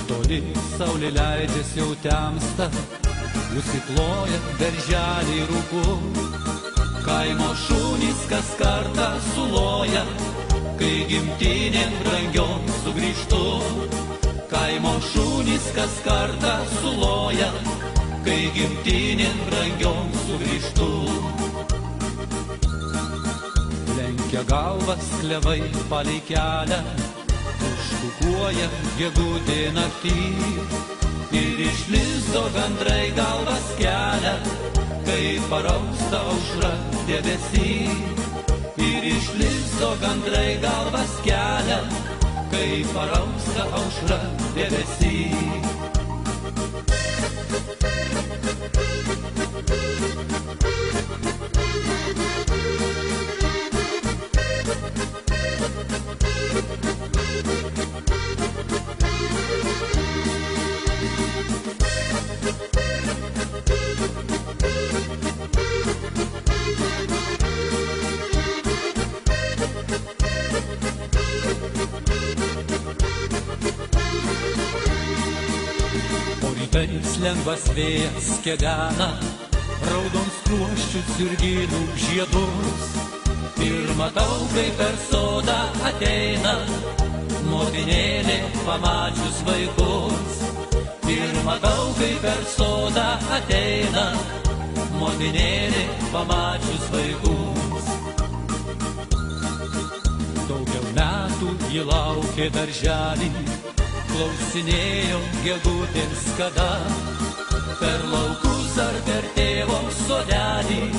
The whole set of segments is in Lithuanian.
Toli saulė leidžiasi jau temsta, nusikloja berželiai rūku. Kaimo šunys kas kartą suloja, kai gimtinėn brangion sugrįžtu. Kaimo šunys kas kartą suloja, kai gimtinėn brangion sugrįžtu. Lenkia galvas klevai palei kelią, užkukuoja gegutė naktį. Ir iš lizdo gandrai galvas kelia, kai parausta aušra debesy. Ir iš lizdo gandrai galvas kelia, kai parausta aušra debesy. Lengvas vėjas kedena raudonskruosčius ir gėlių žiedus. Ir matau, kai per sodą ateina motinėlė pamačius vaikus. Ir matau, kai per sodą ateina motinėlė pamačius vaikus. Daugiau metų ji laukė darželį, klausinėjo gegutėms kada. Per laukus ar per tėvo sodelį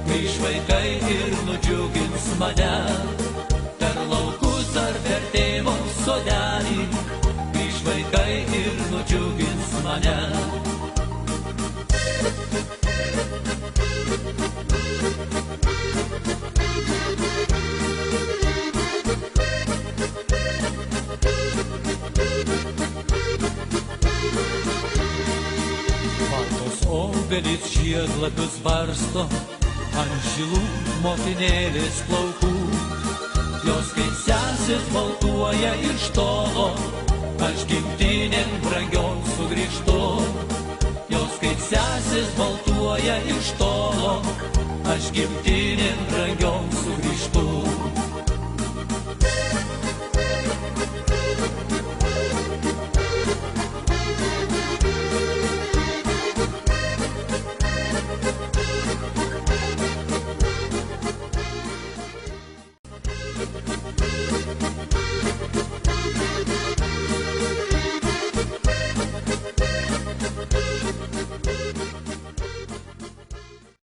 grįš vaikai ir nudžiugins mane. Per laukus ar per tėvo sodelį grįš vaikai ir nudžiugins mane. Obelis žiedlapius barsto ant žilų motinėlės plaukų. Jos kaip sesės baltuoja iš tolo, aš gimtinėn brangion sugrįžtu. Jos kaip sesės baltuoja iš tolo, aš gimtinėn brangion